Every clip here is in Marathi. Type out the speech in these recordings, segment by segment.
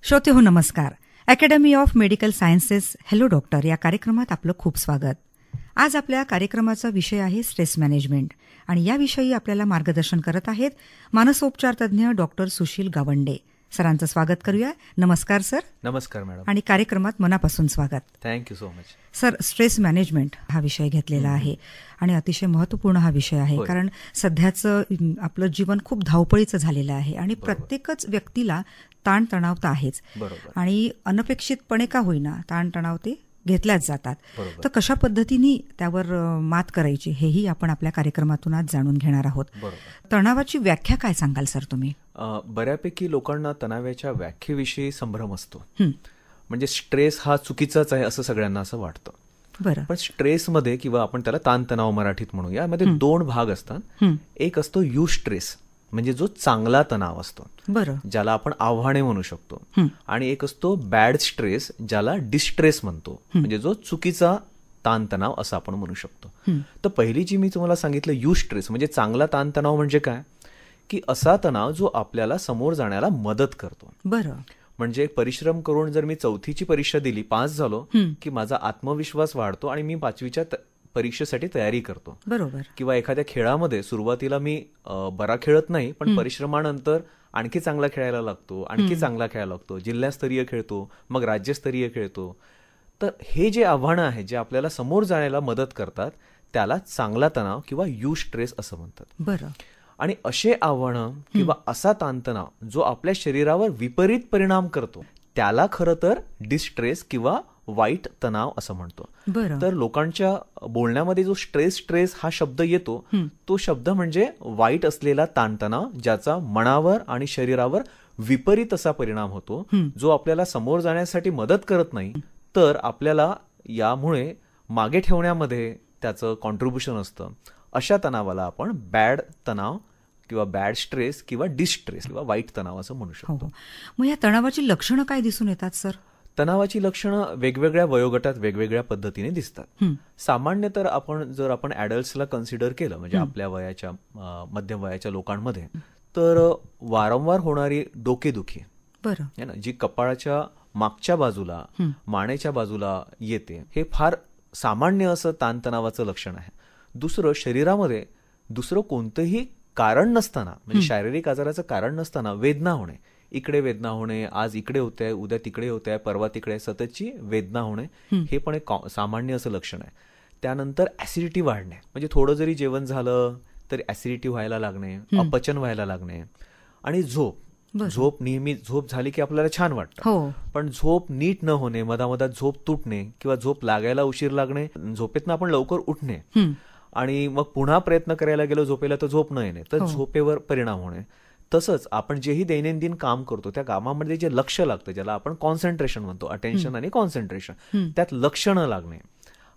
श्रोते हो नमस्कार. Academy of medical sciences hello doctor या कार्यक्रमात आपलं खूप स्वागत. आज आपल्या कार्यक्रमाचा विषय आहे स्ट्रेस मॅनेजमेंट आणि याविषयी आपल्याला मार्गदर्शन करत आहेत मानसोपचार तज्ज्ञ डॉक्टर सुशील गावंडे. सरांचं स्वागत करूया. नमस्कार सर. नमस्कार मॅडम. आणि कार्यक्रमात मनापासून स्वागत. Thank you so much. Sir, stress management हा विषय घेतलेला आहे आणि अतिशय महत्त्वपूर्ण हा विषय आहे. कारण सध्याचं आपलं जीवन खूप धावपळीचं झालेलं आहे आणि प्रत्येकच व्यक्तीला ताणतणाव तर आहेच. आणि अनपेक्षितपणे का होईना ताणतणाव ते घेतल्याच जातात. तर कशा पद्धतीने त्यावर मात करायची हेही आपण आपल्या कार्यक्रमातून आज जाणून घेणार आहोत. तणावाची व्याख्या काय सांगाल सर तुम्ही? बऱ्यापैकी लोकांना तणावाच्या व्याख्येविषयी संभ्रम असतो. म्हणजे स्ट्रेस हा चुकीचाच आहे असं सगळ्यांना असं वाटतं. बरं. पण स्ट्रेसमध्ये किंवा आपण त्याला ताणतणाव मराठीत म्हणू, यामध्ये दोन भाग असतात. एक असतो यू स्ट्रेस, म्हणजे जो चांगला तणाव असतो, बरं, ज्याला आपण आव्हाने म्हणू शकतो. आणि एक असतो बॅड स्ट्रेस, ज्याला डिस्ट्रेस म्हणतो, म्हणजे जो चुकीचा ताणतणाव असं आपण म्हणू शकतो. तर पहिली जी मी तुम्हाला सांगितलं यू स्ट्रेस म्हणजे चांगला ताणतणाव म्हणजे काय की असा तणाव जो आपल्याला समोर जाण्याला मदत करतो. बरं. म्हणजे परिश्रम करून जर मी 4थीची परीक्षा दिली, पास झालो की माझा आत्मविश्वास वाढतो आणि मी 5वीच्या परीक्षेसाठी तयारी करतो. बरोबर. किंवा एखाद्या खेळामध्ये सुरुवातीला मी बरा खेळत नाही, पण परिश्रमानंतर आणखी चांगला खेळायला लागतो, आणखी चांगला खेळायला लागतो, जिल्हास्तरीय खेळतो, मग राज्यस्तरीय खेळतो. तर हे जे आव्हानं आहेत जे आपल्याला समोर जाण्याला मदत करतात त्याला चांगला तणाव किंवा यू स्ट्रेस असं म्हणतात. बरं. आणि असे आव्हानं किंवा असा ताणतणाव जो आपल्या शरीरावर विपरीत परिणाम करतो त्याला खरं तर डिस्ट्रेस किंवा वाईट तणाव असं म्हणतो. तर लोकांच्या बोलण्यामध्ये जो स्ट्रेस हा शब्द येतो, तो शब्द म्हणजे वाईट असलेला ताणतणाव ज्याचा मनावर आणि शरीरावर विपरीत असा परिणाम होतो, जो आपल्याला समोर जाण्यासाठी मदत करत नाही, तर आपल्याला यामुळे मागे ठेवण्यामध्ये त्याचं कॉन्ट्रीब्युशन असतं. अशा तणावाला आपण बॅड तणाव किंवा बॅड स्ट्रेस किंवा डिस्ट्रेस किंवा वाईट तणाव असं म्हणू शकतो. मग या तणावाची लक्षणं काय दिसून येतात सर? तणावाची लक्षणं वेगवेगळ्या वयोगटात वेगवेगळ्या पद्धतीने दिसतात. सामान्य तर जर आपण ॲडल्ट्सला कन्सिडर केलं, म्हणजे आपल्या वयाच्या मध्यम वयाच्या लोकांमध्ये, तर वारंवार होणारी डोकेदुखी, बरं, जी कपाळाच्या मागच्या बाजूला मानेच्या बाजूला येते, हे फार सामान्य असं ताणतणावाचं लक्षण आहे. दुसरं, शरीरामध्ये दुसरं कोणतंही कारण नसताना, म्हणजे शारीरिक आजाराचं कारण नसताना वेदना होणे, इकडे वेदना होणे, आज इकडे होते, उद्या तिकडे होते, परवा तिकडे, सततची वेदना होणे, हे पण एक सामान्य असं लक्षण आहे. त्यानंतर ऍसिडिटी वाढणे, म्हणजे थोडं जरी जेवण झालं तरी ऍसिडिटी व्हायला लागणे, अपचन व्हायला लागणे. आणि झोप नेहमी झोप झाली की आपल्याला छान वाटतं, पण झोप नीट न होणे, मधामधात झोप तुटणे किंवा झोप लागायला उशीर लागणे, झोपेतनं आपण लवकर उठणे आणि मग पुन्हा प्रयत्न करायला गेलो झोपेला तर झोप न येणे, तर झोपेवर परिणाम होणे. तसंच आपण जेही दैनंदिन काम करतो त्या कामामध्ये जे लक्ष लागतं, ज्याला आपण कॉन्सन्ट्रेशन म्हणतो, अटेन्शन आणि कॉन्सन्ट्रेशन, त्यात लक्ष न लागणे.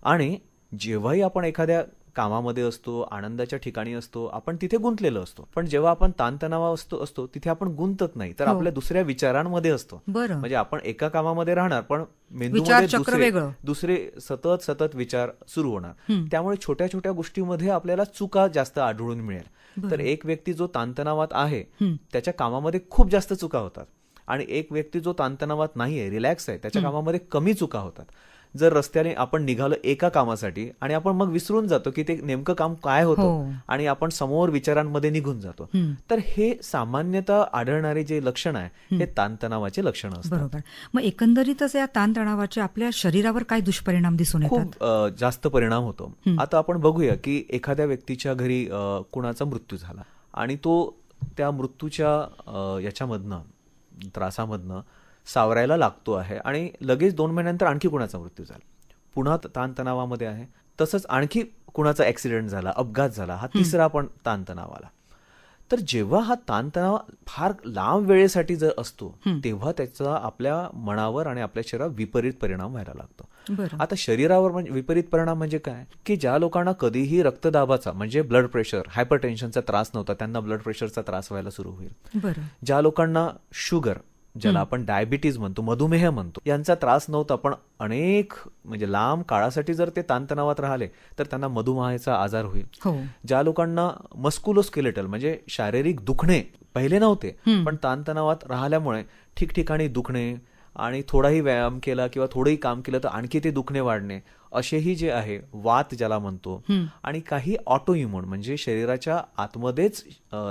आणि जेव्हाही आपण एखाद्या कामामध्ये असतो, आनंदाच्या ठिकाणी असतो, आपण तिथे गुंतलेलो असतो, पण जेव्हा आपण ताणतणावा असतो तिथे आपण गुंतत नाही, तर आपल्या दुसऱ्या विचारांमध्ये असतो. म्हणजे आपण एका कामामध्ये राहणार पण मेंदूमध्ये दुसरे सतत विचार सुरू होणार. त्यामुळे छोट्या छोट्या गोष्टीमध्ये आपल्याला चुका जास्त आढळून मिळेल. तर एक व्यक्ती जो ताणतणावात आहे त्याच्या कामामध्ये खूप जास्त चुका होतात आणि एक व्यक्ती जो ताणतणावात नाहीये, रिलॅक्स आहे, त्याच्या कामामध्ये कमी चुका होतात. जर रस्त्याने आपण निघालो एका कामासाठी आणि आपण मग विसरून जातो की ते नेमकं काम काय होतं आणि आपण समोर विचारांमध्ये निघून जातो, तर हे सामान्यतः आढळणारे जे लक्षण आहे हे ताणतणावाचे लक्षण असतात. बरोबर. मग एकंदरीतच या ताणतणावाचे आपल्या शरीरावर काय दुष्परिणाम दिसून येतात? खूप जास्त परिणाम होतो. आता आपण बघूया की एखाद्या व्यक्तीच्या घरी कुणाचा मृत्यू झाला आणि तो त्या मृत्यूच्या याच्यामधनं, त्रासामधनं सावरायला लागतो आहे आणि लगेच 2 महिन्यानंतर आणखी कुणाचा मृत्यू झाला, पुन्हा ताणतणावामध्ये आहे. तसंच आणखी कुणाचा ऍक्सिडेंट झाला, अपघात झाला, हा तिसरा पण ताणतणाव आला. तर जेव्हा हा ताणतणाव फार लांब वेळेसाठी जर असतो तेव्हा त्याचा आपल्या मनावर आणि आपल्या शरीरावर विपरीत परिणाम व्हायला लागतो. आता शरीरावर विपरीत परिणाम म्हणजे काय की ज्या लोकांना कधीही रक्तदाबाचा म्हणजे ब्लड प्रेशर, हायपरटेन्शनचा त्रास नव्हता, त्यांना ब्लड प्रेशरचा त्रास व्हायला सुरू होईल. ज्या लोकांना शुगर ज्याला आपण डायबिटीज म्हणतो, मधुमेह म्हणतो, यांचा त्रास नव्हता, पण अनेक म्हणजे लांब काळासाठी जर ते ताणतणावात राहिले तर त्यांना मधुमेहाचा आजार होईल. ज्या लोकांना मस्कुलोस्केलेटल म्हणजे शारीरिक दुखणे पहिले नव्हते, पण ताणतणावात राहिल्यामुळे ठिकठिकाणी दुखणे आणि थोडाही व्यायाम केला किंवा थोडंही काम केलं तर आणखी ते दुखणे वाढणे, असेही जे आहे वात ज्याला म्हणतो, आणि काही ऑटो इम्युन म्हणजे शरीराच्या आतमध्येच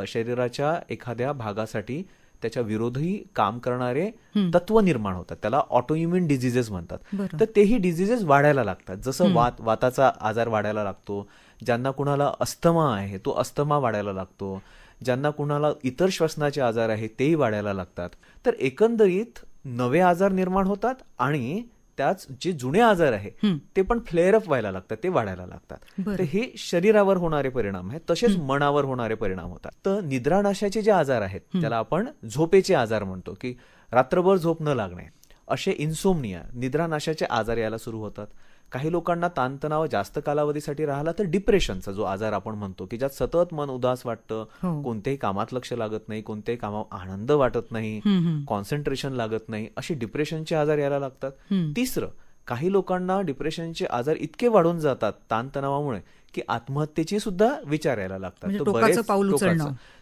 शरीराच्या एखाद्या भागासाठी त्याच्या विरोधी काम करणारे तत्व निर्माण होतात, त्याला ऑटो इम्युन डिझिजेस म्हणतात. तर तेही डिझिजेस वाढायला लागतात. जसं वाताचा आजार वाढायला लागतो, ज्यांना कुणाला अस्थमा आहे तो अस्थमा वाढायला लागतो, ज्यांना कुणाला इतर श्वसनाचे आजार आहेत तेही वाढायला लागतात. तर एकंदरीत नवे आजार निर्माण होतात आणि त्याच जे जुने आजार आहे ते पण फ्लेअर अप व्हायला लागतात, ते वाढायला लागतात. तर हे शरीरावर होणारे परिणाम आहेत. तसेच मनावर होणारे परिणाम होतात. तर निद्रानाशाचे जे आजार आहेत त्याला आपण झोपेचे आजार म्हणतो, की रात्रभर झोप न लागणे, असे इन्सोमनिया निद्रानाशाचे आजार यायला सुरू होतात. काही लोकांना ताणतणाव जास्त कालावधीसाठी राहिला तर डिप्रेशनचा जो आजार आपण म्हणतो, की ज्यात सतत मन उदास वाटतं, कोणत्याही कामात लक्ष लागत नाही, कोणत्याही कामात आनंद वाटत नाही, कॉन्सन्ट्रेशन लागत नाही, असे डिप्रेशनचे आजार यायला लागतात. तिसरं, काही लोकांना डिप्रेशनचे आजार इतके वाढून जातात ताणतणावामुळे की आत्महत्येची सुद्धा विचार यायला लागतात.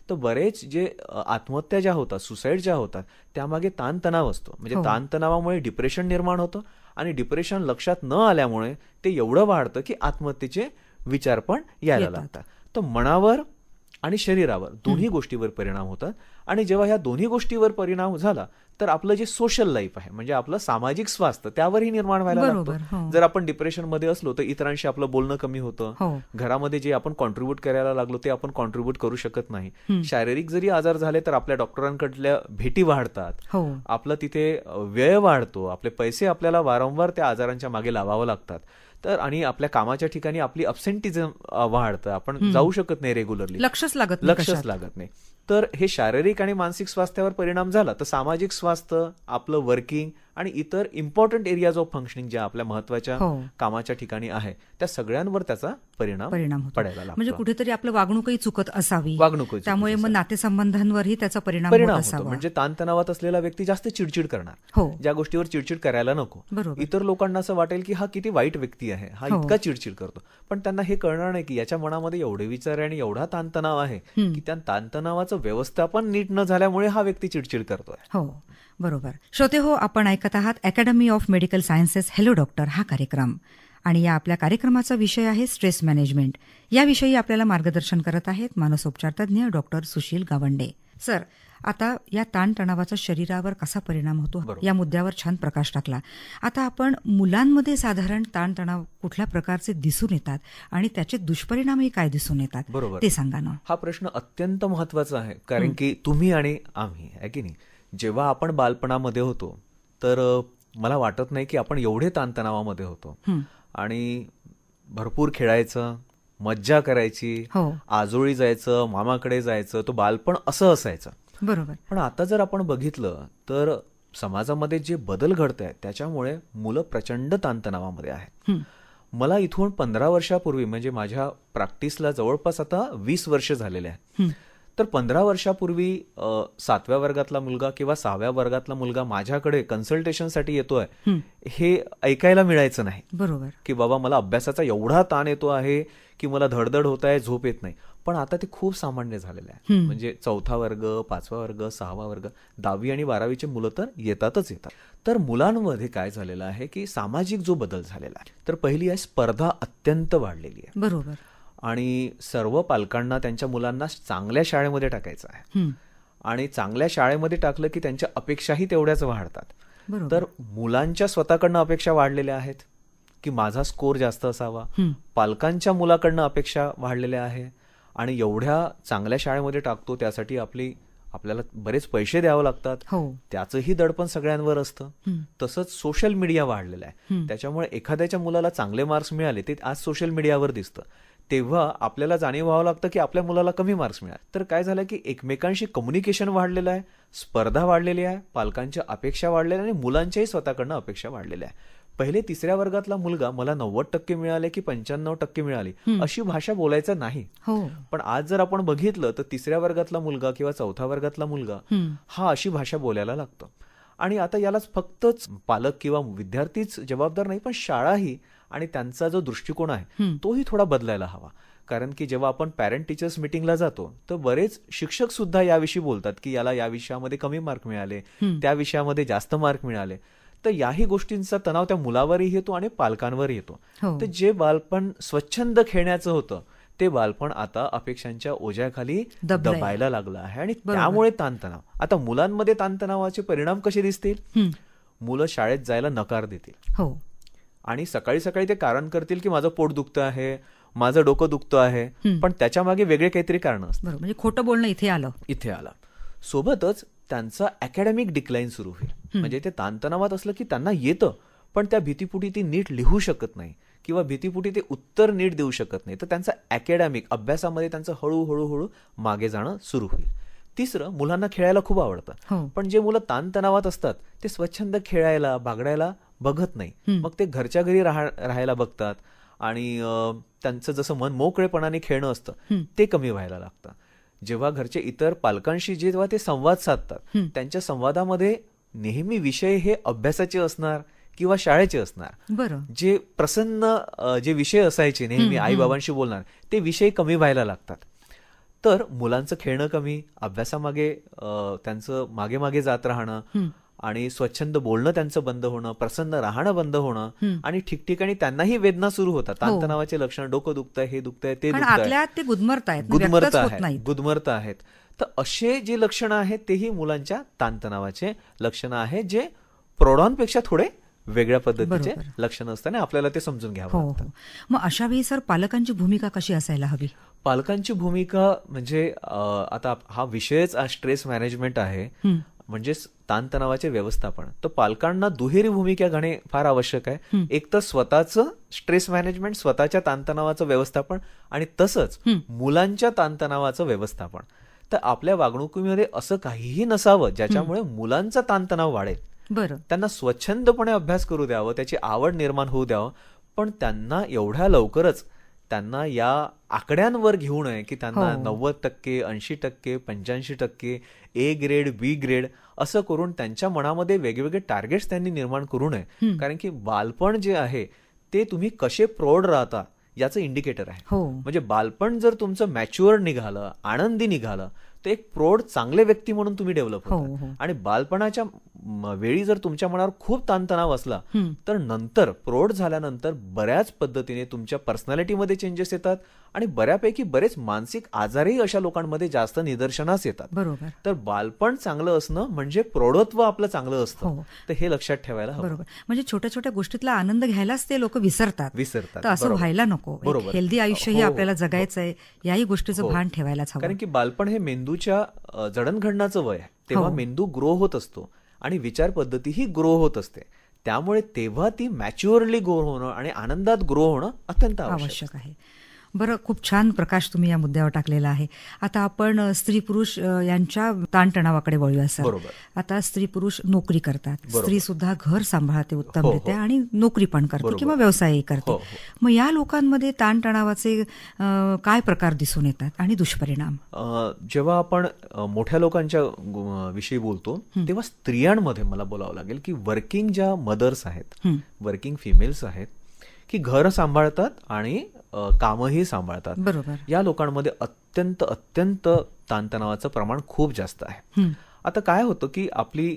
तर बरेच जे आत्महत्या ज्या होतात, सुसाईड ज्या होतात, त्यामागे ताणतणाव असतो. म्हणजे ताणतणावामुळे डिप्रेशन निर्माण होतं आणि डिप्रेशन लक्षात न आल्यामुळे ते एवढं वाढतं की आत्महत्येचे विचार पण यायला लागतात. तर मनावर आणि शरीरावर दोन्ही गोष्टीवर परिणाम होतात. आणि जेव्हा ह्या दोन्ही गोष्टीवर परिणाम झाला तर आपलं जे सोशल लाईफ आहे म्हणजे आपलं सामाजिक स्वास्थ्य त्यावरही निर्माण व्हायला लागतं. जर आपण डिप्रेशनमध्ये असलो तर इतरांशी आपलं बोलणं कमी होतं, घरामध्ये जे आपण कॉन्ट्रीब्यूट करायला लागलो ते आपण कॉन्ट्रीब्यूट करू शकत नाही, शारीरिक जरी आजार झाले तर आपल्या डॉक्टरांकडल्या भेटी वाढतात, आपलं तिथे व्यय वाढतो, आपले पैसे आपल्याला वारंवार त्या आजारांच्या मागे लावावं लागतात. तर आणि आपल्या कामाच्या ठिकाणी आपली अब्सेंटिझम वाढतं, आपण जाऊ शकत नाही रेग्युलरली, लक्षच लागत नाही. तर हे शारीरिक आणि मानसिक स्वास्थ्यावर परिणाम झाला तर सामाजिक स्वास्थ्य, आपलं वर्किंग आणि इतर इम्पॉर्टंट एरियाज ऑफ फंक्शनिंग ज्या आपल्या महत्वाच्या कामाच्या ठिकाणी आहे त्या सगळ्यांवर त्याचा परिणाम पडायला लागतो. म्हणजे कुठेतरी आपलं वागणूकही चुकत असावी, त्यामुळे मग नातेसंबंधांवरही त्याचा परिणाम होतो. म्हणजे ताणतणावात असलेला व्यक्ती जास्त चिडचिड करणार, ज्या गोष्टीवर चिडचिड करायला नको. इतर लोकांना असं वाटेल की हा किती वाईट व्यक्ती आहे, हा इतका चिडचिड करतो, पण त्यांना हे कळणार नाही की याच्या मनामध्ये एवढे विचार आणि एवढा ताणतणाव आहे की त्या ताणतणावाचं व्यवस्थापन नीट न झाल्यामुळे हा व्यक्ती चिडचिड करतोय. हो, बरोबर. श्रोते हो, आपण ऐकत आहात academy of medical sciences hello doctor हा कार्यक्रम, आणि या आपल्या कार्यक्रमाचा विषय आहे स्ट्रेस मॅनेजमेंट. याविषयी आपल्याला मार्गदर्शन करत आहेत मानसोपचार तज्ज्ञ डॉक्टर सुशील गावंडे. सर, आता या ताणतणावाचा शरीरावर कसा परिणाम होतो या मुद्द्यावर छान प्रकाश टाकला. आता आपण मुलांमध्ये साधारण ताणतणाव कुठल्या प्रकारचे दिसून येतात आणि त्याचे दुष्परिणामही काय दिसून येतात ते सांगा ना. हा प्रश्न अत्यंत महत्वाचा आहे, कारण की तुम्ही आणि आम्ही आहे की नाही, जेव्हा आपण बालपणामध्ये होतो तर मला वाटत नाही की आपण एवढे ताणतणावामध्ये होतो आणि भरपूर खेळायचं, मज्जा करायची, आजोळी जायचं, मामाकडे जायचं, तो बालपण असं असायचं. बरोबर. पण आता जर आपण बघितलं तर समाजामध्ये जे बदल घडत आहेत त्याच्यामुळे मुलं प्रचंड ताणतणावामध्ये आहेत. मला इथून 15 वर्षापूर्वी म्हणजे माझ्या प्रॅक्टिसला जवळपास आता 20 वर्ष झालेले आहेत. तर 15 वर्षापूर्वी 7व्या वर्गातला मुलगा किंवा 6व्या वर्गातला मुलगा माझ्याकडे कन्सल्टेशनसाठी येतोय हे ऐकायला मिळायचं नाही. बरोबर. की बाबा मला अभ्यासाचा एवढा ताण येतो आहे की मला धडधड होत आहे, झोप येत नाही. पण आता ते खूप सामान्य झालेलं आहे. म्हणजे 4था वर्ग, 5वा वर्ग, 6वा वर्ग, 10वी आणि 12वीचे मुलं तर येतातच येतात. तर मुलांमध्ये काय झालेलं आहे की सामाजिक जो बदल झालेला आहे, तर पहिली आहे स्पर्धा अत्यंत वाढलेली आहे. बरोबर. आणि सर्व पालकांना त्यांच्या मुलांना चांगल्या शाळेमध्ये टाकायचं आहे आणि चांगल्या शाळेमध्ये टाकलं की त्यांच्या अपेक्षाही तेवढ्याच वाढतात. तर मुलांच्या स्वतःकडनं अपेक्षा वाढलेल्या आहेत की माझा स्कोर जास्त असावा, पालकांच्या मुलाकडनं अपेक्षा वाढलेल्या आहे आणि एवढ्या चांगल्या शाळेमध्ये टाकतो त्यासाठी आपल्याला बरेच पैसे द्यावे लागतात, त्याचंही दडपण सगळ्यांवर असतं. तसंच सोशल मीडिया वाढलेलं आहे, त्याच्यामुळे एखाद्याच्या मुलाला चांगले मार्क्स मिळाले ते आज सोशल मीडियावर दिसतं, तेव्हा आपल्याला जाणीव व्हावं लागतं की आपल्या मुलाला कमी मार्क्स मिळाले. तर काय झालं की एकमेकांशी कम्युनिकेशन वाढलेलं आहे, स्पर्धा वाढलेली आहे, पालकांच्या अपेक्षा वाढलेल्या आणि मुलांच्याही स्वतःकडनं अपेक्षा वाढलेल्या आहे. पहिले 3ऱ्या वर्गातला मुलगा मला 90% मिळाले की 95% मिळाले अशी भाषा बोलायचा नाही. पण आज जर आपण बघितलं तर 3ऱ्या वर्गातला मुलगा किंवा 4थ्या वर्गातला मुलगा हा अशी भाषा बोलायला लागतो. आणि आता यालाच फक्तच पालक किंवा विद्यार्थीच जबाबदार नाही, पण शाळाही आणि त्यांचा जो दृष्टिकोन आहे तोही थोडा बदलायला हवा. कारण की जेव्हा आपण पॅरेंट टीचर्स मीटिंगला जातो तर बरेच शिक्षक सुद्धा याविषयी बोलतात की याला या विषयामध्ये कमी मार्क मिळाले, त्या विषयामध्ये जास्त मार्क मिळाले. तर याही गोष्टींचा तणाव त्या मुलावरही येतो आणि पालकांवर येतो. तर जे बालपण स्वच्छंद खेळण्याचं होतं ते बालपण आता अपेक्षांच्या ओझ्याखाली दबायला लागलं आहे आणि त्यामुळे ताणतणाव. आता मुलांमध्ये ताणतणावाचे परिणाम कसे दिसतील? मुलं शाळेत जायला नकार देतील आणि सकाळी सकाळी ते कारण करतील की माझं पोट दुखतं आहे, माझं डोकं दुखतं आहे, पण त्याच्या मागे वेगळे काहीतरी कारण असतं. म्हणजे खोटं बोलणं इथे आलं. सोबतच त्यांचा अकॅडमिक डिक्लाइन सुरू होईल. म्हणजे ते ताणतणावात असलं की त्यांना येतं, पण त्या भीतीपुटी ती नीट लिहू शकत नाही किंवा भीतीपुटी ते उत्तर नीट देऊ शकत नाही. तर त्यांचा अकॅडमिक अभ्यासामध्ये त्यांचं हळूहळू मागे जाणं सुरू होईल. तिसरं, मुलांना खेळायला खूप आवडतं, पण जे मुलं ताणतणावात असतात ते स्वच्छंद खेळायला बागडायला बघत नाही. मग ते घरच्या घरी राहायला बघतात आणि त्यांचं जसं मन मोकळेपणाने खेळणं असतं ते कमी व्हायला लागतं. जेव्हा घरचे इतर पालकांशी जेव्हा ते संवाद साधतात त्यांच्या संवादामध्ये नेहमी विषय हे अभ्यासाचे असणार किंवा शाळेचे असणार. जे प्रसन्न जे विषय असायचे नेहमी आई बाबांशी बोलणार ते विषय कमी व्हायला लागतात. तर मुलांचं खेळणं कमी, अभ्यासामागे त्यांचं मागे मागे जात राहणं आणि स्वच्छंद बोलणं त्यांचं बंद होणं, प्रसन्न राहणं बंद होणं आणि ठिकठिकाणी त्यांनाही वेदना सुरू होतात. ताणतणावाचे लक्षण, डोकं दुखतंय, हे दुखतंय, ते दुखतंय, गुदमरत आहेत. तर असे जे लक्षणं आहेत तेही मुलांच्या ताणतणावाचे लक्षणं आहेत, जे प्रौढांपेक्षा थोडे वेगळ्या पद्धतीचे लक्षणं असताना आपल्याला ते समजून घ्यावं लागतं. मग अशा वेळी सर पालकांची भूमिका कशी असायला हवी? पालकांची भूमिका म्हणजे आता हा विषयच स्ट्रेस मॅनेजमेंट आहे, म्हणजेच ताणतणावाचे व्यवस्थापन. तर पालकांना दुहेरी भूमिका घेणे फार आवश्यक आहे. एक तर स्वतःचं स्ट्रेस मॅनेजमेंट, स्वतःच्या ताणतणावाचं व्यवस्थापन आणि तसंच मुलांच्या ताणतणावाचं व्यवस्थापन. तर आपल्या वागणुकीमध्ये असं काहीही नसावं ज्याच्यामुळे मुलांचा ताणतणाव वाढेल. त्यांना स्वच्छंदपणे अभ्यास करू द्यावं, त्याची आवड निर्माण होऊ द्यावं, पण त्यांना एवढ्या लवकरच त्यांना या आकड्यांवर घेऊ नये की त्यांना 90%, 80%, 85%, ए ग्रेड, बी ग्रेड असं करून त्यांच्या मनामध्ये वेगवेगळे टार्गेट्स त्यांनी निर्माण करू नये. कारण की बालपण जे आहे ते तुम्ही कसे प्रौढ राहता याचं इंडिकेटर आहे. म्हणजे बालपण जर तुमचं मॅच्युअर निघालं, आनंदी निघालं, तर एक प्रौढ चांगले व्यक्ती म्हणून तुम्ही डेव्हलप होता. आणि बालपणाच्या वेळी जर तुमच्या मनावर खूप ताणतणाव असला तर नंतर प्रौढ झाल्यानंतर बऱ्याच पद्धतीने तुमच्या पर्सनॅलिटीमध्ये चेंजेस येतात आणि बऱ्यापैकी बरेच मानसिक आजारही अशा लोकांमध्ये जास्त निदर्शनास येतात. तर बालपण चांगलं असणं म्हणजे प्रौढत्व आपलं चांगलं असतं. तर हे लक्षात ठेवायला हवं. म्हणजे छोट्या छोट्या गोष्टीतला आनंद घ्यायलाच ते लोक विसरतात. तर असं व्हायला नको. हेल्दी आयुष्यही आपल्याला जगायचं आहे, याही गोष्टीचं भान ठेवायलाच हवं. कारण की बालपण हे मेंदूच्या जडणघडणाचं वय आहे. तेव्हा मेंदू ग्रो होत असतो आणि विचार पद्धतीही ग्रो होत असते. त्यामुळे तेव्हा ती मॅच्युअरली ग्रो होणं आणि आनंदात ग्रो होणं अत्यंत आवश्यक आहे. बरं, खूप छान प्रकाश तुम्ही या मुद्द्यावर टाकलेला आहे. आता आपण स्त्री पुरुष यांच्या ताणतणावाकडे वळूया सर. आता स्त्री पुरुष नोकरी करतात, स्त्री सुद्धा घर सांभाळते उत्तमरित्या आणि नोकरी पण करते किंवा व्यवसायही करते. मग या लोकांमध्ये ताणतणावाचे काय प्रकार दिसून येतात आणि दुष्परिणाम? जेव्हा आपण मोठ्या लोकांच्या विषयी बोलतो तेव्हा स्त्रियांमध्ये मला बोलावं लागेल की वर्किंग ज्या मदर्स आहेत, वर्किंग फिमेल्स आहेत की घर सांभाळतात आणि कामही सांभाळतात, या लोकांमध्ये अत्यंत अत्यंत ताणतणावाचं प्रमाण खूप जास्त आहे. आता काय होतं की आपली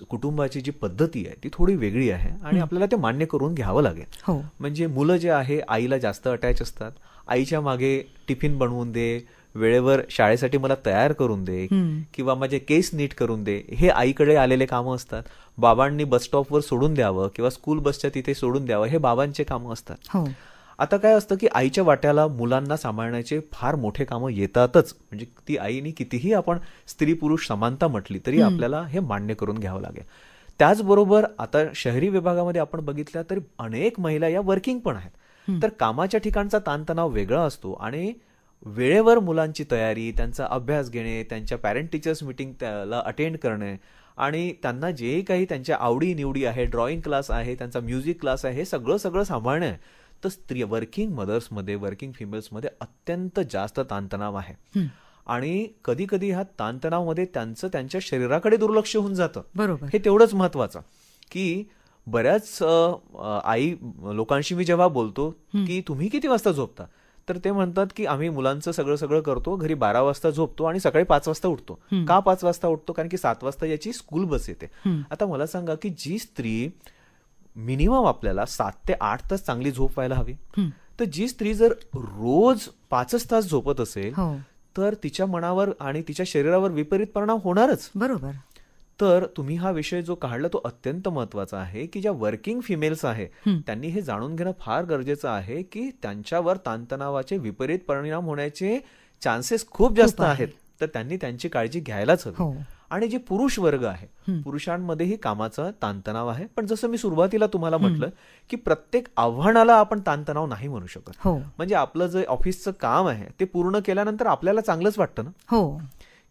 कुटुंबाची जी पद्धती आहे ती थोडी वेगळी आहे आणि आपल्याला ते मान्य करून घ्यावं लागेल. म्हणजे मुलं जे आहे आईला जास्त अटॅच असतात. आईच्या मागे टिफिन बनवून दे, वेळेवर शाळेसाठी मला तयार करून दे किंवा माझे केस नीट करून दे, हे आईकडे आलेले कामं असतात. बाबांनी बस स्टॉपवर सोडून द्यावं किंवा स्कूल बसच्या तिथे सोडून द्यावं, हे बाबांचे कामं असतात. आता काय असतं की आईच्या वाट्याला मुलांना सांभाळण्याचे फार मोठे कामं येतातच. म्हणजे ती आईनी कितीही आपण स्त्री पुरुष समानता म्हटली तरी आपल्याला हे मान्य करून घ्यावं लागेल. त्याचबरोबर आता शहरी विभागामध्ये आपण बघितल्या तर अनेक महिला या वर्किंग पण आहेत. तर कामाच्या ठिकाणचा ताणतणाव वेगळा असतो आणि वेळेवर मुलांची तयारी, त्यांचा अभ्यास घेणे, त्यांच्या पॅरेंट टीचर्स मीटिंग त्याला अटेंड करणे आणि त्यांना जे काही त्यांच्या आवडी निवडी आहे, ड्रॉइंग क्लास आहे, त्यांचा म्युझिक क्लास आहे, हे सगळं सांभाळणे. तर स्त्री वर्किंग मदर्समध्ये, वर्किंग फिमेल्समध्ये अत्यंत जास्त ताणतणाव आहे. आणि कधी कधी ह्या ताणतणावामध्ये त्यांचं त्यांच्या शरीराकडे दुर्लक्ष होऊन जातं. बरोबर. हे तेवढंच महत्वाचं की बऱ्याच आई लोकांशी मी जेव्हा बोलतो की तुम्ही किती वाजता झोपता, तर ते म्हणतात की आम्ही मुलांचं सगळं करतो, घरी 12 वाजता झोपतो आणि सकाळी 5 वाजता उठतो. का 5 वाजता उठतो? कारण की 7 वाजता याची स्कूल बस येते. आता मला सांगा की जी स्त्री मिनिमम आपल्याला 7 ते 8 तास चांगली झोप व्हायला हवी, तर जी स्त्री जर रोज 5 तास झोपत असेल तर तिच्या मनावर आणि तिच्या शरीरावर विपरीत परिणाम होणारच. बरोबर. तर तुम्ही हा विषय जो काढला तो अत्यंत महत्वाचा आहे की ज्या वर्किंग फिमेल्स आहे त्यांनी हे जाणून घेणं फार गरजेचं आहे की त्यांच्यावर ताणतणावाचे विपरीत परिणाम होण्याचे चान्सेस खूप जास्त आहेत, तर त्यांनी त्यांची काळजी घ्यायलाच हवी. आणि जे पुरुष वर्ग आहे, पुरुषांमध्येही कामाचा ताणतणाव आहे, पण जसं मी सुरुवातीला तुम्हाला म्हटलं की प्रत्येक आव्हानाला आपण ताणतणाव नाही म्हणू शकत. म्हणजे आपलं जे ऑफिसचं काम आहे ते पूर्ण केल्यानंतर आपल्याला चांगलंच वाटतं ना,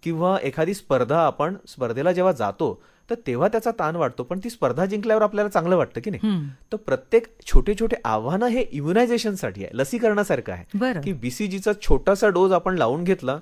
किंवा एखादी स्पर्धा, आपण स्पर्धेला जेव्हा जातो तर तेव्हा त्याचा ताण वाटतो, पण ती स्पर्धा जिंकल्यावर आपल्याला चांगलं वाटतं की नाही. तर प्रत्येक छोटे छोटे आव्हानं हे इम्युनायझेशनसाठी आहे, लसीकरणासारखं आहे की बीसीजीचा छोटासा डोस आपण लावून घेतला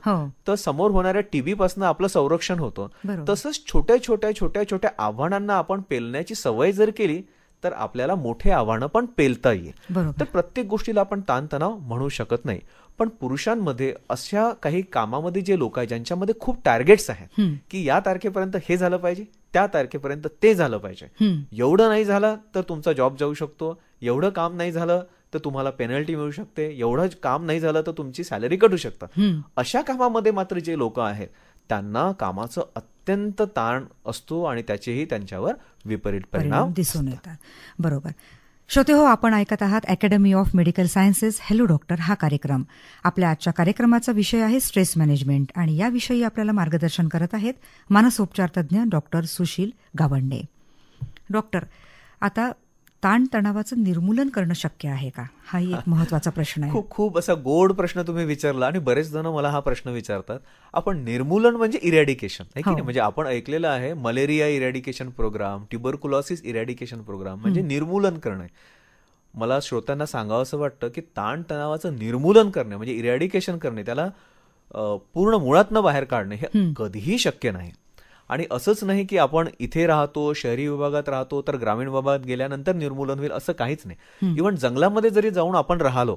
तर समोर होणाऱ्या टीबी पासून आपलं संरक्षण होतं. तसंच छोट्या छोट्या आव्हानांना आपण पेलण्याची सवय जर केली तर आपल्याला मोठे आव्हानं पण पेलता येईल. तर प्रत्येक गोष्टीला आपण ताणतणाव म्हणू शकत नाही. पण पुरुषांमध्ये अशा काही कामामध्ये जे लोक आहेत ज्यांच्यामध्ये खूप टार्गेट्स आहेत की या तारखेपर्यंत हे झालं पाहिजे, त्या तारखेपर्यंत ते झालं पाहिजे, एवढं नाही झालं तर तुमचा जॉब जाऊ शकतो, एवढं काम नाही झालं तर तुम्हाला पेनल्टी मिळू शकते, एवढं काम नाही झालं तर तुमची सॅलरी कटू शकतं. अशा कामामध्ये मात्र जे लोक आहेत त्यांना कामाचं अत्यंत ताण असतो आणि त्याचेही त्यांच्यावर विपरीत परिणाम दिसून येतात. बरोबर. श्रोते हो, आपण ऐकत आहात academy of medical sciences hello doctor हा कार्यक्रम. आपल्या आजच्या कार्यक्रमाचा विषय आहे स्ट्रेस मॅनेजमेंट आणि याविषयी आपल्याला मार्गदर्शन करत आहेत मानसोपचार तज्ज्ञ डॉक्टर सुशील गावंडे. डॉक्टर, आता ताणतणावाचं निर्मूलन करणं शक्य आहे का, हाही एक महत्वाचा प्रश्न आहे. खूप असा गोड प्रश्न तुम्ही विचारला आणि बरेच जण मला हा प्रश्न विचारतात. आपण निर्मूलन म्हणजे इरॅडिकेशन आहे की नाही, म्हणजे आपण ऐकलेलं आहे malaria eradication programme, tuberculosis eradication programme, म्हणजे निर्मूलन करणे. मला श्रोत्यांना सांगावं असं वाटतं की ताणतणावाचं निर्मूलन करणे म्हणजे इरॅडिकेशन करणे, त्याला पूर्ण मुळातनं बाहेर काढणे हे कधीही शक्य नाही. आणि असंच नाही की आपण इथे राहतो, शहरी विभागात राहतो तर ग्रामीण विभागात गेल्यानंतर निर्मूलन होईल, असं काहीच नाही. इव्हन जंगलामध्ये जरी जाऊन आपण राहिलो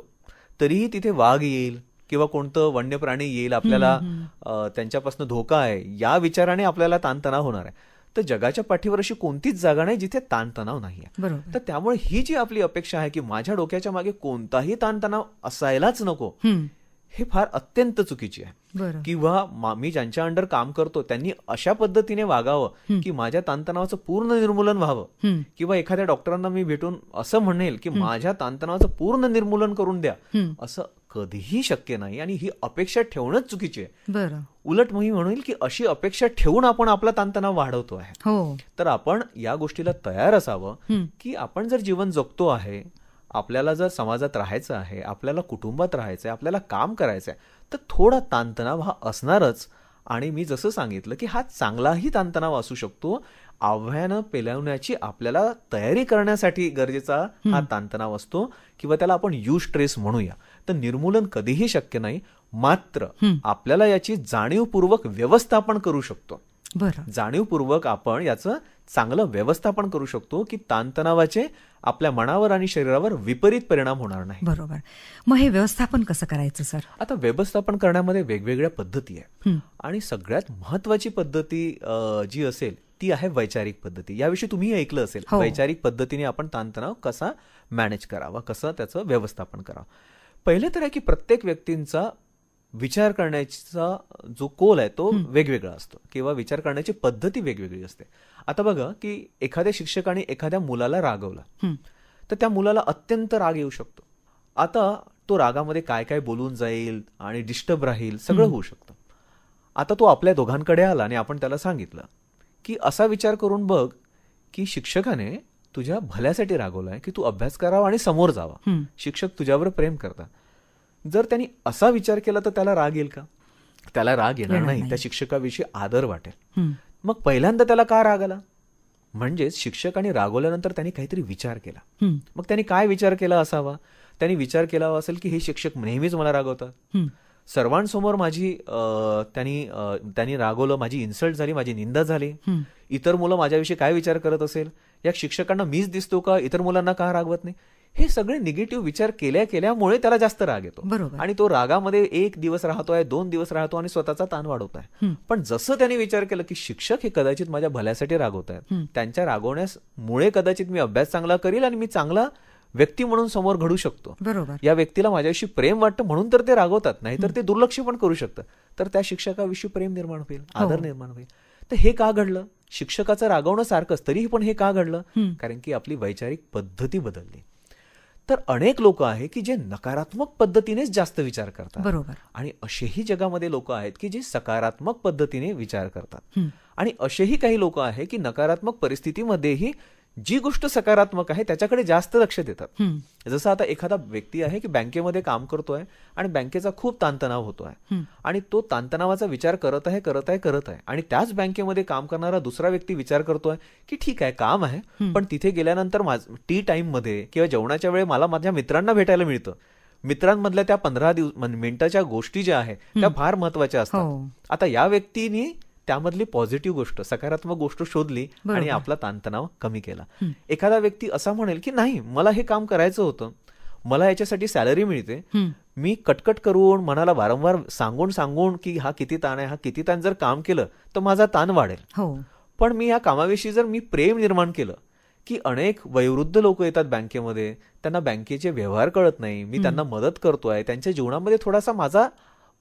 तरीही तिथे वाघ येईल किंवा कोणतं वन्य प्राणी येईल, आपल्याला त्यांच्यापासून धोका आहे या विचाराने आपल्याला ताणतणाव होणार आहे. तर जगाच्या पाठीवर अशी कोणतीच जागा नाही जिथे ताणतणाव नाही आहे. तर त्यामुळे ही जी आपली अपेक्षा आहे की माझ्या डोक्याच्या मागे कोणताही ताणतणाव असायलाच नको, हे फार अत्यंत चुकीची आहे. किंवा मी ज्यांच्या अंडर काम करतो त्यांनी अशा पद्धतीने वागावं की माझ्या ताणतणावाचं पूर्ण निर्मूलन व्हावं, किंवा एखाद्या डॉक्टरांना मी भेटून असं म्हणेल की माझ्या ताणतणावाचं पूर्ण निर्मूलन करून द्या, असं कधीही शक्य नाही आणि ही अपेक्षा ठेवणंच चुकीची आहे. उलट मी म्हणेल की अशी अपेक्षा ठेवून आपण आपला ताणतणाव वाढवतो आहे. तर आपण या गोष्टीला तयार असावं की आपण जर जीवन जगतो आहे, आपल्याला जर समाजात राहायचं आहे, आपल्याला कुटुंबात राहायचं आहे, आपल्याला काम करायचं आहे, तर थोडा ताणतणाव हा असणारच. आणि मी जसं सांगितलं की हा चांगलाही ताणतणाव असू शकतो, आव्हानं पेलवण्याची आपल्याला तयारी करण्यासाठी गरजेचा हा ताणतणाव असतो, किंवा त्याला आपण स्ट्रेस म्हणूया. तर निर्मूलन कधीही शक्य नाही, मात्र आपल्याला याची जाणीवपूर्वक व्यवस्थापन करू शकतो. जाणीवपूर्वक आपण याचं चांगलं व्यवस्थापन करू शकतो की ताणतणावाचे आपल्या मनावर आणि शरीरावर विपरीत परिणाम होणार नाही. बरोबर. मग हे व्यवस्थापन कसं करायचं सर? आता व्यवस्थापन करण्यामध्ये वेगवेगळ्या पद्धती आहे आणि सगळ्यात महत्वाची पद्धती जी असेल ती आहे वैचारिक पद्धती. याविषयी तुम्ही ऐकलं असेल. वैचारिक पद्धतीने आपण ताणतणाव कसा मॅनेज करावा, कसं त्याचं व्यवस्थापन करावं. पहिले तर आहे की प्रत्येक व्यक्तींचा विचार करण्याचा जो कोल आहे तो वेगवेगळा असतो, किंवा विचार करण्याची पद्धती वेगवेगळी असते. आता बघा की एखाद्या शिक्षकाने एखाद्या मुलाला रागवलं तर त्या मुलाला अत्यंत राग येऊ शकतो. आता तो रागामध्ये काय काय बोलून जाईल आणि डिस्टर्ब राहील, सगळं होऊ शकतं. आता तो आपल्या दोघांकडे आला आणि आपण त्याला सांगितलं की असा विचार करून बघ की शिक्षकाने तुझ्या भल्यासाठी रागवलाय की तू अभ्यास करावा आणि समोर जावा, शिक्षक तुझ्यावर प्रेम करतात. जर त्यांनी असा विचार केला तर त्याला राग येईल का? त्याला राग येणार नाही. त्या शिक्षकाविषयी आदर वाटेल. मग पहिल्यांदा त्याला का राग आला? म्हणजेच शिक्षकाने रागवल्यानंतर त्यांनी काहीतरी विचार केला. मग त्यांनी काय विचार केला असावा? त्यांनी विचार केला असेल की हे शिक्षक नेहमीच मला रागवतात, सर्वांसमोर त्यांनी रागवलं, माझी इन्सल्ट झाली, माझी निंदा झाली, इतर मुलं माझ्याविषयी काय विचार करत असेल, या शिक्षकांना मीच दिसतो का, इतर मुलांना का रागवत नाही, हे सगळे निगेटिव्ह विचार केल्यामुळे त्याला जास्त राग येतो आणि तो रागामध्ये 1 दिवस राहतोय, 2 दिवस राहतो आणि स्वतःचा ताण वाढवतोय. पण जसं त्यांनी विचार केला की शिक्षक हे कदाचित माझ्या भल्यासाठी रागवत आहेत, त्यांच्या रागवण्यामुळे कदाचित मी अभ्यास चांगला करील आणि मी चांगला व्यक्ती म्हणून समोर घडू शकतो, या व्यक्तीला माझ्याविषयी प्रेम वाटतं म्हणून तर ते रागवतात, नाहीतर ते दुर्लक्ष पण करू शकतं, तर त्या शिक्षकाविषयी प्रेम निर्माण होईल, आदर निर्माण होईल. तर हे का घडलं, शिक्षकाचं रागवणं सारखंच, तरीही पण हे का घडलं, कारण की आपली वैचारिक पद्धती बदलली. तर अनेक लोक आहेत की जे नकारात्मक पद्धतीनेच जास्त विचार करतात, आणि असेही जगामध्ये लोक आहेत की जे सकारात्मक पद्धतीने विचार करतात, आणि असेही काही लोक आहेत की नकारात्मक परिस्थितीमध्येही जी गोष्ट सकारात्मक आहे त्याच्याकडे जास्त लक्ष देतात. जसं आता एखादा व्यक्ती आहे की बँकेमध्ये काम करतोय आणि बँकेचा खूप ताणतणाव होतोय आणि तो ताणतणावाचा विचार करत आहे आणि त्याच बँकेमध्ये काम करणारा दुसरा व्यक्ती विचार करतोय की ठीक आहे काम आहे, पण तिथे गेल्यानंतर टी टाइम मध्ये किंवा जेवणाच्या वेळी मला माझ्या मित्रांना भेटायला मिळतं, मित्रांमधल्या त्या 15 मिनिटाच्या गोष्टी ज्या आहेत त्या फार महत्वाच्या असतात. आता या व्यक्तीने त्यामधली पॉझिटिव्ह गोष्ट, सकारात्मक गोष्ट शोधली आणि आपला ताणतणाव कमी केला. एखादा व्यक्ती असा म्हणेल की नाही मला हे काम करायचं होतं, मला याच्यासाठी सॅलरी मिळते, मी कटकट करून मनाला वारंवार सांगून की हा किती ताण आहे, हा किती ताण जर काम केलं तर माझा ताण वाढेल, पण मी या कामाविषयी जर मी प्रेम निर्माण केलं की अनेक वयोवृद्ध लोक येतात बँकेमध्ये, त्यांना बँकेचे व्यवहार कळत नाही, मी त्यांना मदत करतोय, त्यांच्या जीवनामध्ये थोडासा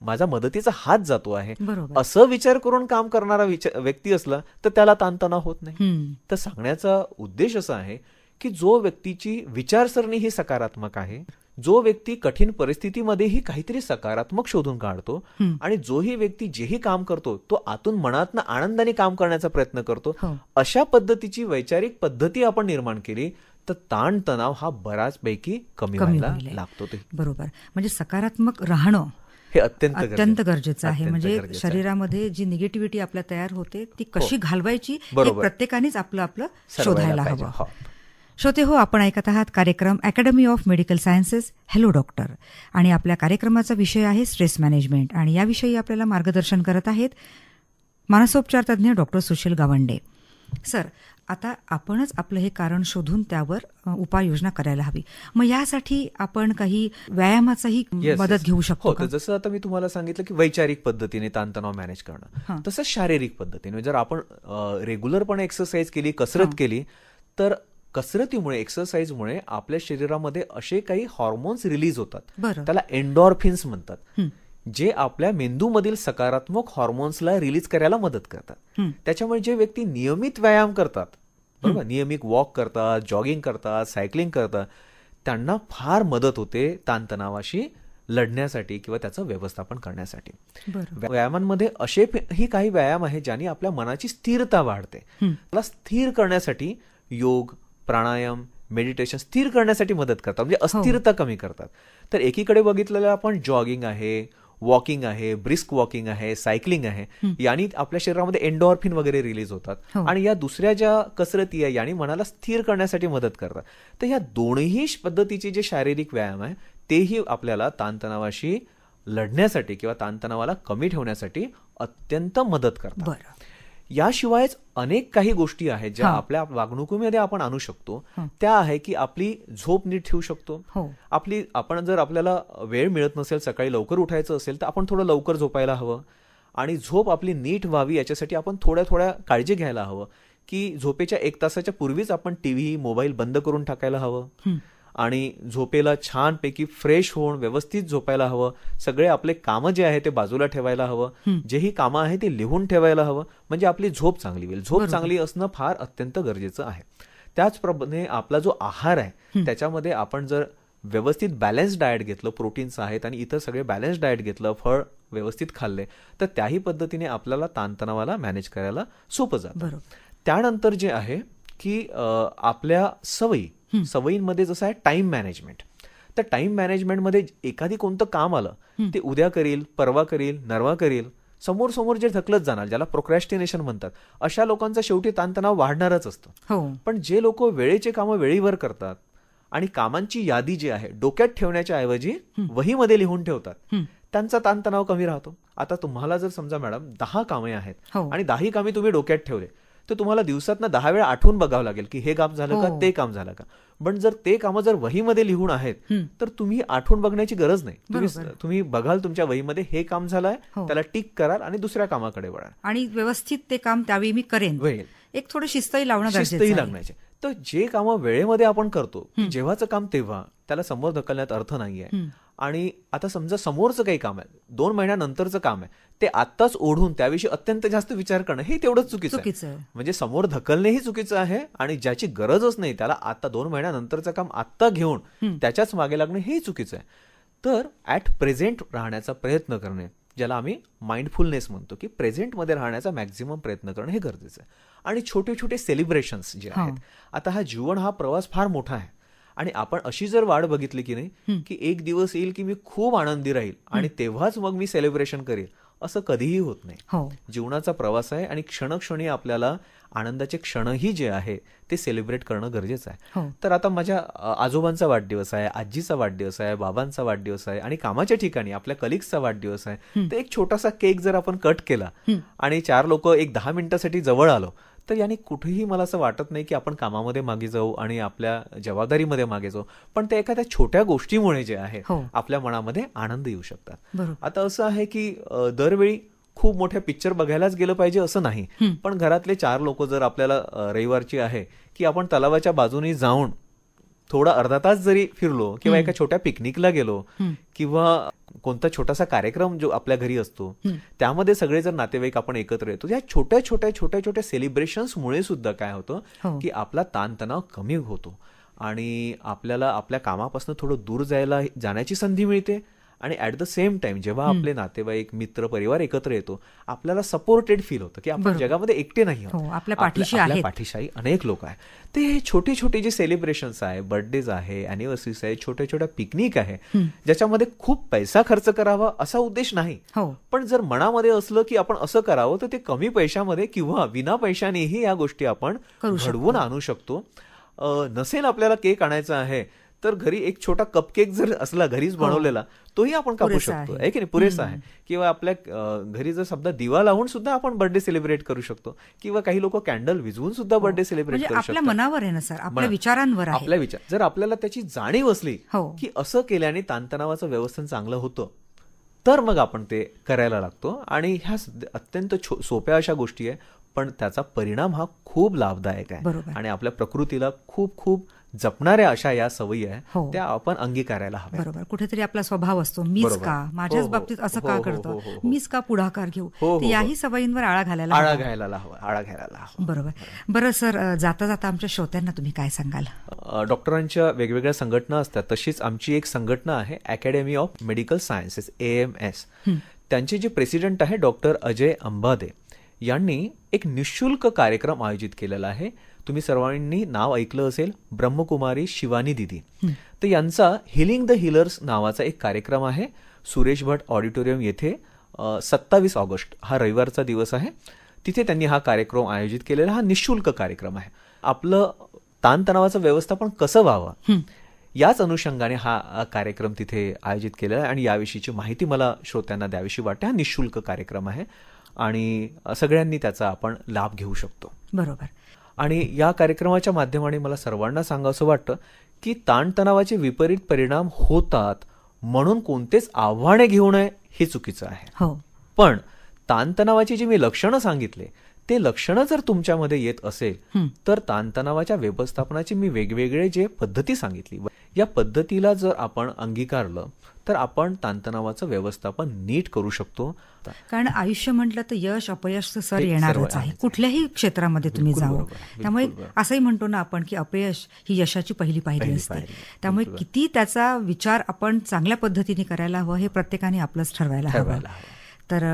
माझा मदतीचा हात जातो आहे, असं विचार करून काम करणारा व्यक्ती असला तर त्याला ताणतणाव होत नाही. तर सांगण्याचा उद्देश असा आहे की जो व्यक्तीची विचारसरणी ही सकारात्मक आहे, जो व्यक्ती कठीण परिस्थितीमध्येही काहीतरी सकारात्मक शोधून काढतो, आणि जोही व्यक्ती जेही काम करतो तो आतून मनातनं आनंदाने काम करण्याचा प्रयत्न करतो, अशा पद्धतीची वैचारिक पद्धती आपण निर्माण केली तर ताणतणाव हा बऱ्याचपैकी कमी व्हायला लागतो. बरोबर, म्हणजे सकारात्मक राहणं हे अत्यंत गरजेचं आहे. म्हणजे शरीरामध्ये जी निगेटिव्हिटी आपल्या तयार होते ती कशी घालवायची हे प्रत्येकानेच आपलं शोधायला हवं. श्रोते हो, आपण ऐकत आहात कार्यक्रम academy of medical sciences hello doctor, आणि आपल्या कार्यक्रमाचा विषय आहे स्ट्रेस मॅनेजमेंट, आणि याविषयी आपल्याला मार्गदर्शन करत आहेत मानसोपचार तज्ज्ञ डॉक्टर सुशील गावंडे. सर, आता आपणच आपलं हे कारण शोधून त्यावर उपाययोजना करायला हवी. मग यासाठी आपण काही व्यायामाचाही मदत घेऊ शकतो का? जसं आता मी तुम्हाला सांगितलं की वैचारिक पद्धतीने ताणतणाव मॅनेज करणं, तसं शारीरिक पद्धतीने जर आपण रेग्युलरपणे एक्सरसाइज केली, कसरत केली, तर कसरतीमुळे, एक्सरसाइजमुळे आपल्या शरीरामध्ये असे काही हॉर्मोन्स रिलीज होतात, त्याला एन्डॉर्फिन्स म्हणतात, जे आपल्या मेंदूमधील सकारात्मक हॉर्मोन्सला रिलीज करायला मदत करतात. त्याच्यामुळे जे व्यक्ती नियमित व्यायाम करतात, बरोबर, नियमित वॉक करतात, जॉगिंग करतात, सायकलिंग करतात, त्यांना फार मदत होते ताणतणावाशी लढण्यासाठी किंवा त्याचं व्यवस्थापन करण्यासाठी. व्यायामांमध्ये असेही काही व्यायाम आहेत ज्यांनी आपल्या मनाची स्थिरता वाढते. त्याला स्थिर करण्यासाठी योग, प्राणायाम, मेडिटेशन स्थिर करण्यासाठी मदत करतात, म्हणजे अस्थिरता कमी करतात. तर एकीकडे बघितलेलं आपण जॉगिंग आहे, वॉकिंग आहे, ब्रिस्क वॉकिंग आहे, सायकलिंग आहे, यांनी आपल्या शरीरामध्ये एन्डॉर्फिन वगैरे रिलीज होतात, आणि या दुसऱ्या ज्या कसरती आहे यांनी मनाला स्थिर करण्यासाठी मदत करतात. तर या दोन्ही पद्धतीचे जे शारीरिक व्यायाम आहे तेही आपल्याला ताणतणावाशी लढण्यासाठी किंवा ताणतणावाला कमी ठेवण्यासाठी अत्यंत मदत करतात. याशिवायच अनेक काही गोष्टी आहेत ज्या आपल्या वागणुकीमध्ये आपण आणू शकतो. त्या आहे की आपली झोप नीट ठेवू शकतो. आपण जर आपल्याला वेळ मिळत नसेल, सकाळी लवकर उठायचं असेल तर आपण थोडं लवकर झोपायला हवं, आणि झोप आपली नीट व्हावी याच्यासाठी आपण थोड्या काळजी घ्यायला हवं की झोपेच्या 1 तासाच्या पूर्वीच आपण टीव्ही, मोबाईल बंद करून टाकायला हवं, आणि झोपेला छानपैकी फ्रेश होऊन व्यवस्थित झोपायला हवं. सगळे आपले कामं जे आहे ते बाजूला ठेवायला हवं, जेही कामं आहे ते लिहून ठेवायला हवं, म्हणजे आपली झोप चांगली होईल. झोप चांगली असणं फार अत्यंत गरजेचं आहे. त्याचप्रमाणे आपला जो आहार आहे त्याच्यामध्ये आपण जर व्यवस्थित बॅलन्स डाएट घेतलं, प्रोटीन्स आहेत आणि इतर सगळे बॅलन्स डाएट घेतलं, फळ व्यवस्थित खाल्ले, तर त्याही पद्धतीने आपल्याला ताणतणावाला मॅनेज करायला सोपं जातं. त्यानंतर जे आहे की आपल्या सवयींमध्ये जसं आहे टाइम मॅनेजमेंट. तर टाइम मॅनेजमेंटमध्ये एखादी कोणतं काम आलं ते उद्या करील, परवा करील, नरवा करील, समोर जे ढकलत जाणार, ज्याला प्रोक्रॅस्टिनेशन म्हणतात, अशा लोकांचा शेवटी ताणतणाव वाढणारच असतं. पण जे लोक वेळेचे कामं वेळीवर करतात आणि कामांची यादी जी आहे डोक्यात ठेवण्याच्या ऐवजी वहीमध्ये लिहून ठेवतात, त्यांचा ताणतणाव कमी राहतो. आता तुम्हाला जर समजा मॅडम 10 कामे आहेत हो. आणि 10 कामे तुम्ही डोक्यात ठेवले, तर तुम्हाला दिवसातनं 10 वेळा आठवून बघावं लागेल की हे काम झालं का, ते काम झालं का. पण जर ते कामं जर वहीमध्ये लिहून आहेत तर तुम्ही आठवून बघण्याची गरज नाही. तुम्ही बघाल तुमच्या वहीमध्ये हे काम झालंय, त्याला टिक कराल आणि दुसऱ्या कामाकडे वळाल आणि व्यवस्थित ते काम त्यावेळी मी करेन. एक थोडी शिस्तही लावणं गरजेचं आहे. लागण्याचे. तर जे कामं वेळेमध्ये आपण करतो, जेव्हाचं काम तेव्हा, त्याला समोर ढकलण्यात अर्थ नाहीये. आणि आता समजा समोरचं काही काम आहे, 2 महिन्यानंतरचं काम आहे, ते आत्ताच ओढून त्याविषयी अत्यंत जास्त विचार करणं हे तेवढंच चुकीचं आहे. म्हणजे समोर ढकलणेही चुकीचं आहे आणि ज्याची गरजच नाही त्याला आता 2 महिन्यानंतरचं काम आत्ता घेऊन त्याच्याच मागे लागणं हे चुकीचं आहे. तर ऍट प्रेझेंट राहण्याचा प्रयत्न करणे, ज्याला आम्ही माइंडफुलनेस म्हणतो, की प्रेझेंटमध्ये राहण्याचा मॅक्झिमम प्रयत्न करणं हे गरजेचं आहे. आणि छोटे छोटे सेलिब्रेशन्स जे आहेत, आता हा जीवन हा प्रवास फार मोठा आहे आणि आपण अशी जर वाट बघितली की नाही की एक दिवस येईल की मी खूप आनंदी राहील आणि तेव्हाच मग मी सेलिब्रेशन करेल, असं कधीही होत नाही. जीवनाचा प्रवास आहे आणि क्षणक्षणी आपल्याला आनंदाचे क्षणही जे आहे ते सेलिब्रेट करणं गरजेचं आहे. तर आता माझ्या आजोबांचा वाढदिवस आहे, आजीचा वाढदिवस आहे, बाबांचा वाढदिवस आहे आणि कामाच्या ठिकाणी आपल्या कलिग्सचा वाढदिवस आहे, तर एक छोटासा केक जर आपण कट केला आणि 4 लोक एक 10 मिनिटासाठी जवळ आलो, तर याने कुठेही मला असं वाटत नाही की आपण कामामध्ये मागे जाऊ आणि आपल्या जबाबदारीमध्ये मागे जाऊ, पण त्या एखाद्या छोट्या गोष्टीमुळे जे आहे आपल्या मनामध्ये आनंद येऊ शकतात. आता असं आहे की दरवेळी खूप मोठ्या पिक्चर बघायलाच गेलं पाहिजे असं नाही, पण घरातले 4 लोक जर आपल्याला रविवारची आहे की आपण तलावाच्या बाजूने जाऊन थोडा अर्धा तास जरी फिरलो किंवा एका छोट्या पिकनिकला गेलो किंवा कोणता छोटासा कार्यक्रम जो आपल्या घरी असतो त्यामध्ये सगळे जर नातेवाईक आपण एकत्र येतो, या छोट्या छोट्या सेलिब्रेशन्समुळे सुद्धा काय होतं की आपला ताणतणाव कमी होतो आणि आपल्याला आपल्या कामापासून थोडं दूर जाण्याची संधी मिळते. आणि ऍट द सेम टाइम जेव्हा आपले नातेवाईक, मित्र, परिवार एकत्र येतो, आपल्याला सपोर्टेड फील होतं की आपण जगामध्ये एकटे नाही आहोत, आपल्या पाठीशी अनेक लोक आहेत. ते छोटे छोटे जे सेलिब्रेशन्स आहे, बर्थडेज आहे, अॅनिव्हर्सरीज आहे, छोट्या छोट्या पिकनिक आहे, ज्याच्यामध्ये खूप पैसा खर्च करावा असा उद्देश नाही, पण जर मनामध्ये असलं की आपण असं करावं तर ते कमी पैशामध्ये किंवा विना पैशानेही या गोष्टी आपण घडवून आणू शकतो. नसेल आपल्याला केक आणायचा आहे तर घरी एक छोटा कपकेक जर असला घरीच बनवलेला, तोही आपण कापू शकतो, आहे की नाही, पुरेसा आहे. किंवा आपल्या घरी जर समजा दिवा लावून सुद्धा आपण बर्थडे सेलिब्रेट करू शकतो किंवा काही लोक कॅन्डल विझवून सुद्धा बर्थडे सेलिब्रेट करू शकतात. आपल्या मनावर आहे ना सर, आपल्या विचारांवर आहे. आपल्या विचार जर आपल्याला त्याची जाणीव असली की असं केल्याने ताणतणावाचं व्यवस्थान चांगलं होतं, तर मग आपण ते करायला लागतो. आणि ह्या अत्यंत सोप्या अशा गोष्टी आहे, पण त्याचा परिणाम हा खूप लाभदायक आहे आणि आपल्या प्रकृतीला खूप खूप जपणाऱ्या अशा या सवयी आहे त्या आपण अंगीकारायला हव्या. बरोबर. कुठेतरी आपला स्वभाव असतो, मीच का, माझ्याच बाबतीत असं का करतो, मीच का पुढाकार घेऊ, याही सवयींवर आळा घालायला हवा. बरोबर. बरं सर, जाता जाता आमच्या श्रोत्यांना तुम्ही काय सांगाल? डॉक्टरांच्या वेगवेगळ्या संघटना असतात, तशीच आमची एक संघटना आहे academy of medical sciences, AMS. त्यांचे जे प्रेसिडेंट आहे डॉक्टर अजय अंबादे यांनी एक निःशुल्क कार्यक्रम आयोजित केलेला आहे. तुम्ही सर्वांनी नाव ऐकलं असेल, ब्रह्मकुमारी शिवानी दिदी. तर यांचा हिलिंग द हिलर्स नावाचा एक कार्यक्रम आहे. सुरेश भट ऑडिटोरियम येथे 27 ऑगस्ट हा रविवारचा दिवस आहे. तिथे त्यांनी हा कार्यक्रम आयोजित केलेला. हा निःशुल्क कार्यक्रम आहे. आपलं ताणतणावाचं व्यवस्थापन कसं व्हावं याच अनुषंगाने हा कार्यक्रम तिथे आयोजित केलेला आहे आणि याविषयीची माहिती मला श्रोत्यांना द्यावीशी वाटते. हा निःशुल्क कार्यक्रम आहे आणि सगळ्यांनी त्याचा आपण लाभ घेऊ शकतो. बरोबर. आणि या कार्यक्रमाच्या माध्यमाने मला सर्वांना सांगावंसं वाटतं की ताणतणावाचे विपरीत परिणाम होतात म्हणून कोणतेच आव्हाने घेऊ नये हे चुकीचं आहे. पण ताणतणावाची जी मी लक्षणं सांगितले ते लक्षणं जर तुमच्यामध्ये येत असेल तर ताणतणावाच्या व्यवस्थापनाची मी वेगवेगळे जे पद्धती सांगितली, या पद्धतीला जर आपण अंगीकारलं तर आपण ताणतणावाचं व्यवस्थापन नीट करू शकतो. कारण आयुष्य म्हटलं तर यश अपयश सर येणारच आहे, कुठल्याही क्षेत्रामध्ये तुम्ही जावं. त्यामुळे असंही म्हणतो ना आपण की अपयश ही यशाची पहिली पायरी असते. त्यामुळे किती त्याचा विचार आपण चांगल्या पद्धतीने करायला हवं हे प्रत्येकाने आपलंच ठरवायला हवं. तर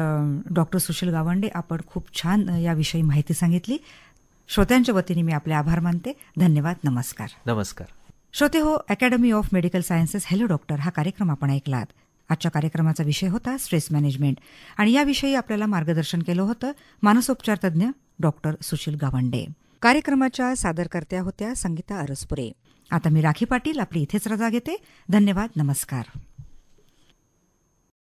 डॉक्टर सुशील गावंडे, आपण खूप छान याविषयी माहिती सांगितली. श्रोत्यांच्या वतीने मी आपले आभार मानते. धन्यवाद. नमस्कार. नमस्कार. श्रोते हो, academy of medical sciences hello doctor हा कार्यक्रम आपण ऐकलात. आजच्या कार्यक्रमाचा विषय होता स्ट्रेस मॅनेजमेंट आणि याविषयी आपल्याला मार्गदर्शन केलं होतं मानसोपचार तज्ज्ञ डॉक्टर सुशील गावंडे. कार्यक्रमाच्या सादरकर्त्या होत्या संगीता अरसपुरे. आता मी राखी पाटील आपली इथेच रजा घेते. धन्यवाद. नमस्कार.